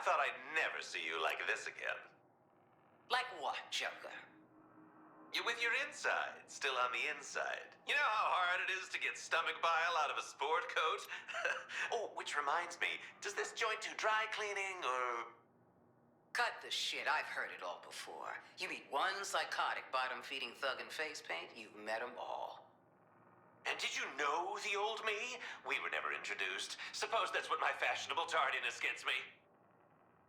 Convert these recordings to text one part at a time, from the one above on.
thought I'd never see you like this again. Like what, Joker? You with your insides still on the inside. You know how hard it is to get stomach bile out of a sport coat? Oh, which reminds me, does this joint do dry cleaning or... Cut the shit, I've heard it all before. You meet one psychotic bottom-feeding thug in face paint, you've met them all. And did you know the old me? We were never introduced. Suppose that's what my fashionable tardiness gets me.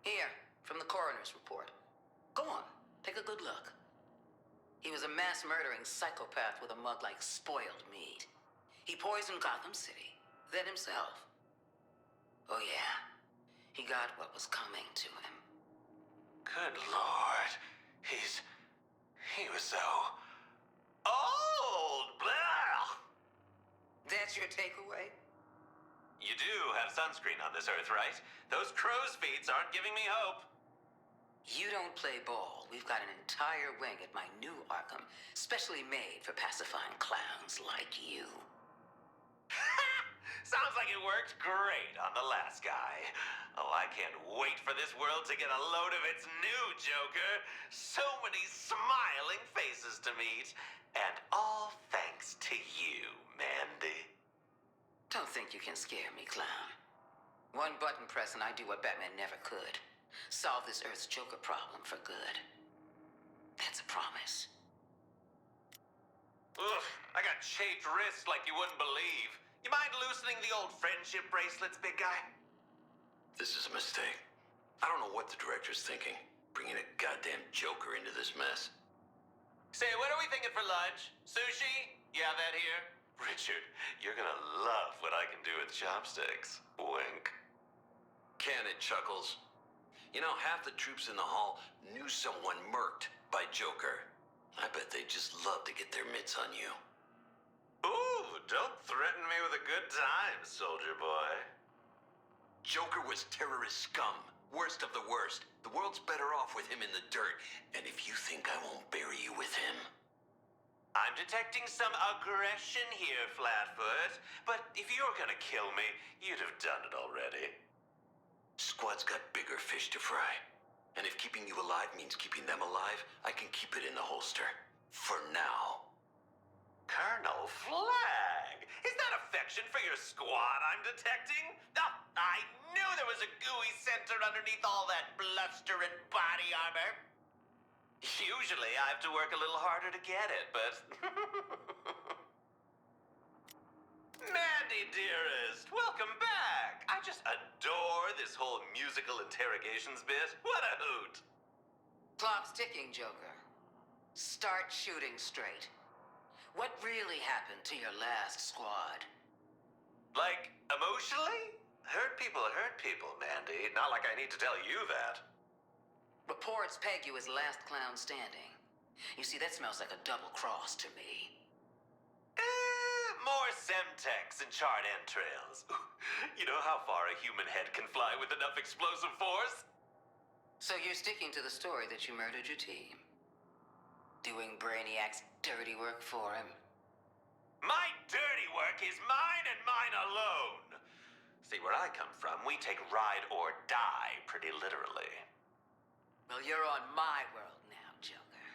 Here, from the coroner's report. Go on, take a good look. He was a mass-murdering psychopath with a mug like spoiled meat. He poisoned Gotham City, then himself. Oh yeah, he got what was coming to him. Good Lord. He was so... old! Blah! That's your takeaway? You do have sunscreen on this earth, right? Those crow's feet aren't giving me hope. You don't play ball. We've got an entire wing at my new Arkham, specially made for pacifying clowns like you. Sounds like it worked great on the last guy. Oh, I can't wait for this world to get a load of its new Joker. So many smiling faces to meet. And all thanks to you, Mandy. Don't think you can scare me, clown. One button press and I do what Batman never could. Solve this Earth's Joker problem for good. That's a promise. Ugh, I got chafed wrists like you wouldn't believe. You mind loosening the old friendship bracelets, big guy? This is a mistake. I don't know what the director's thinking, bringing a goddamn Joker into this mess. Say, what are we thinking for lunch? Sushi? You have that here? Richard, you're gonna love what I can do with chopsticks. Wink. Can it, Chuckles? You know, half the troops in the hall knew someone murked by Joker. I bet they just love to get their mitts on you. Ooh, don't threaten me with a good time, soldier boy. Joker was terrorist scum. Worst of the worst. The world's better off with him in the dirt. And if you think I won't bury you with him... I'm detecting some aggression here, Flatfoot. But if you're gonna kill me, you'd have done it already. Squad's got bigger fish to fry. And if keeping you alive means keeping them alive, I can keep it in the holster. For now. Colonel Flag! Is that affection for your squad I'm detecting? Oh, I knew there was a gooey center underneath all that bluster and body armor. Usually I have to work a little harder to get it, but... Mandy, dearest, welcome back! I just adore this whole musical interrogations bit. What a hoot! Clock's ticking, Joker. Start shooting straight. What really happened to your last squad? Like, emotionally? Hurt people, Mandy. Not like I need to tell you that. Reports peg you as last clown standing. You see, that smells like a double cross to me. More Semtex and charred entrails. You know how far a human head can fly with enough explosive force? So you're sticking to the story that you murdered your team. Doing Brainiac's dirty work for him. My dirty work is mine and mine alone. See, where I come from, we take ride or die pretty literally. Well, you're on my world now, Joker.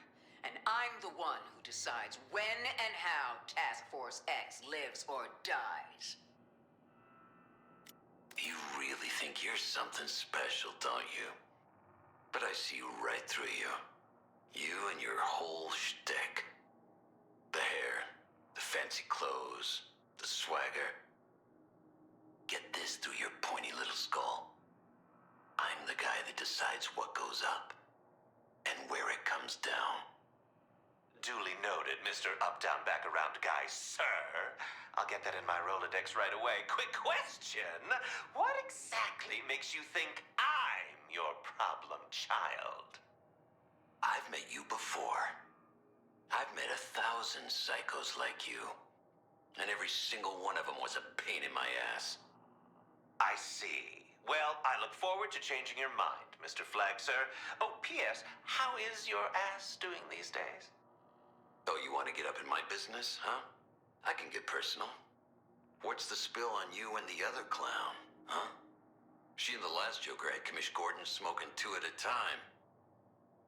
And I'm the one who decides when and how Task Force X lives or dies. You really think you're something special, don't you? But I see right through you. You and your whole shtick. The hair, the fancy clothes, the swagger. Get this through your pointy little skull. I'm the guy that decides what goes up and where it comes down. Duly noted, Mr. Up-Down Back-Around Guy, sir. I'll get that in my Rolodex right away. Quick question. What exactly makes you think I'm your problem child? I've met you before. I've met 1,000 psychos like you. And every single one of them was a pain in my ass. I see. Well, I look forward to changing your mind, Mr. Flag, sir. Oh, P.S., how is your ass doing these days? Oh, you want to get up in my business, huh? I can get personal. What's the spill on you and the other clown, huh? She and the last Joker had Commish Gordon smoking two at a time.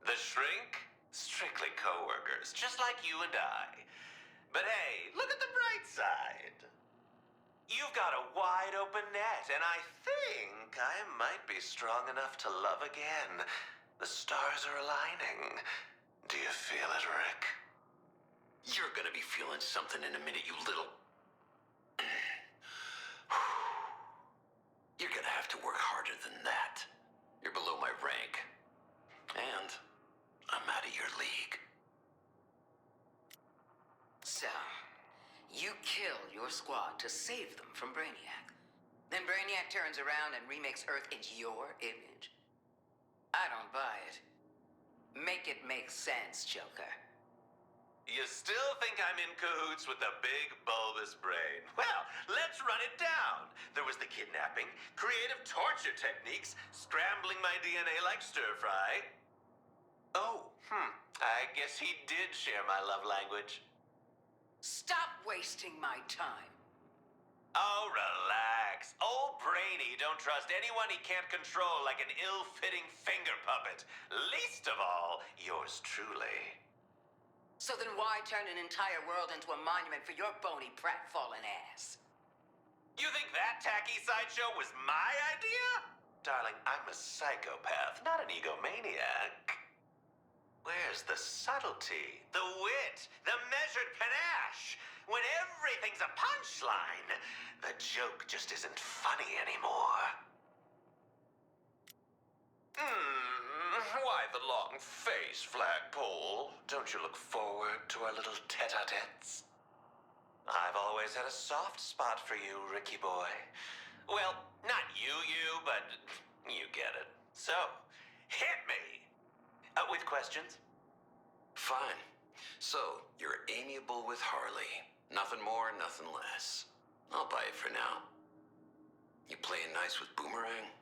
The Shrink? Strictly co-workers, just like you and I. But hey, look at the bright side. You've got a wide open net, and I think I might be strong enough to love again. The stars are aligning. Do you feel it, Rick? You're gonna be feeling something in a minute, you little... You're gonna have to work harder than that. You're below my rank. And I'm out of your league. So, you kill your squad to save them from Brainiac. Then Brainiac turns around and remakes Earth in your image. I don't buy it. Make it make sense, Joker. You still think I'm in cahoots with the big bulbous brain? Well, let's run it down. There was the kidnapping, creative torture techniques, scrambling my DNA like stir-fry. I guess he did share my love language. Stop wasting my time. Oh, relax. Old Brainy don't trust anyone he can't control like an ill-fitting finger puppet. Least of all, yours truly. So then why turn an entire world into a monument for your bony pratfallen ass? You think that tacky sideshow was my idea? Darling, I'm a psychopath, not an egomaniac. Where's the subtlety, the wit, the measured panache? When everything's a punchline, the joke just isn't funny anymore. Why the long face, Flagpole? Don't you look forward to our little tete-a-tetes? I've always had a soft spot for you, Ricky boy. Well, not you, but you get it. So, hit me! With questions? Fine. So, you're amiable with Harley. Nothing more, nothing less. I'll buy it for now. You playing nice with Boomerang?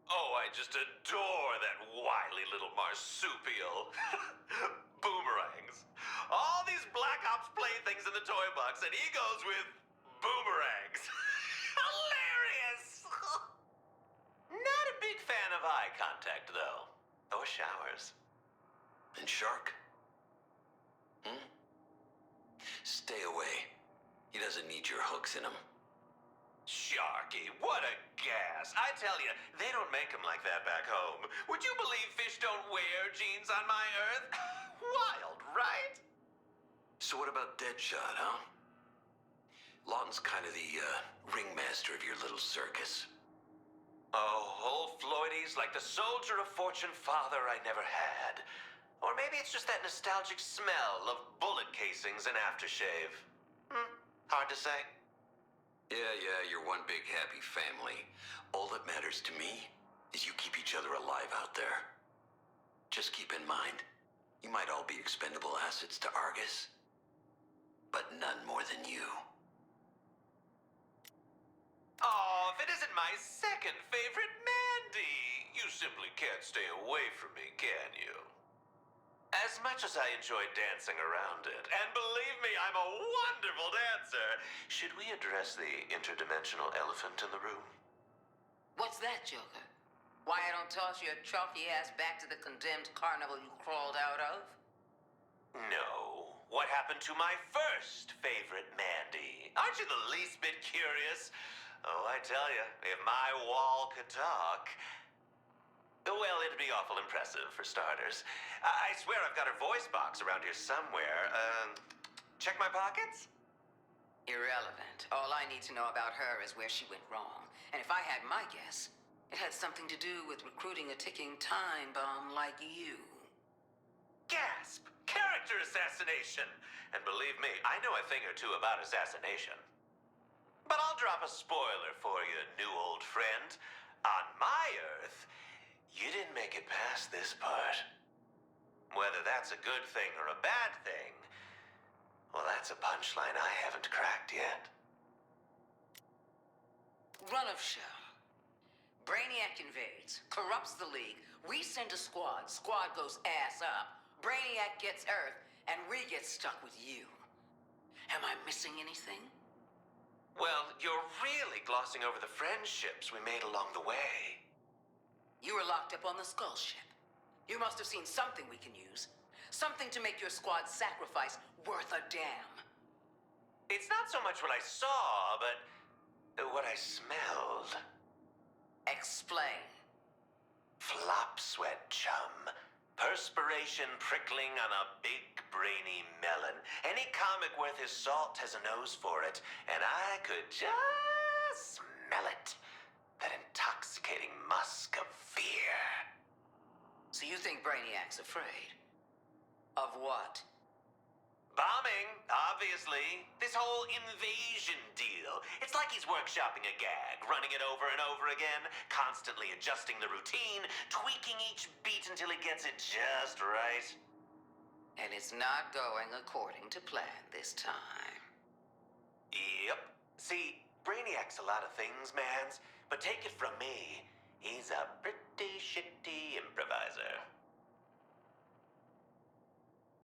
Oh, I just adore that wily little marsupial. Boomerangs. All these Black Ops playthings in the toy box, and he goes with boomerangs. Hilarious! Not a big fan of eye contact, though. Or showers. And Shark? Stay away. He doesn't need your hooks in him. Sharky, what a gas. I tell you, they don't make them like that back home. Would you believe fish don't wear jeans on my Earth? Wild, right? So what about Deadshot, huh? Lawton's kind of the ringmaster of your little circus. Oh, old Floydy's like the soldier of fortune father I never had. Or maybe it's just that nostalgic smell of bullet casings and aftershave. Hard to say. Yeah, you're one big happy family. All that matters to me is you keep each other alive out there. Just keep in mind, you might all be expendable assets to Argus, but none more than you. Oh, if it isn't my second favorite Mandy! You simply can't stay away from me, can you? As much as I enjoy dancing around it, and believe me, I'm a wonderful dancer, should we address the interdimensional elephant in the room? What's that, Joker? Why I don't toss your chalky ass back to the condemned carnival you crawled out of? No. What happened to my first favorite Mandy? Aren't you the least bit curious? Oh, I tell you, if my wall could talk... Well, it'd be awful impressive, for starters. I swear I've got her voice box around here somewhere. Check my pockets? Irrelevant. All I need to know about her is where she went wrong. And if I had my guess, it had something to do with recruiting a ticking time bomb like you. Gasp! Character assassination! And believe me, I know a thing or two about assassination. But I'll drop a spoiler for you, new old friend. On my Earth, you didn't make it past this part. Whether that's a good thing or a bad thing, well, that's a punchline I haven't cracked yet. Run of show. Brainiac invades, corrupts the League. We send a squad. Squad goes ass up. Brainiac gets Earth, and we get stuck with you. Am I missing anything? Well, you're really glossing over the friendships we made along the way. You were locked up on the Skull ship. You must have seen something we can use. Something to make your squad's sacrifice worth a damn. It's not so much what I saw, but what I smelled. Explain. Flop sweat, chum. Perspiration prickling on a big, brainy melon. Any comic worth his salt has a nose for it, and I could just smell it. That intoxicating musk of fear. So you think Brainiac's afraid? Of what? Bombing, obviously. This whole invasion deal. It's like he's workshopping a gag, running it over and over again, constantly adjusting the routine, tweaking each beat until he gets it just right. And it's not going according to plan this time. Yep. See, Brainiac's a lot of things, mans, but take it from me. He's a pretty shitty improviser.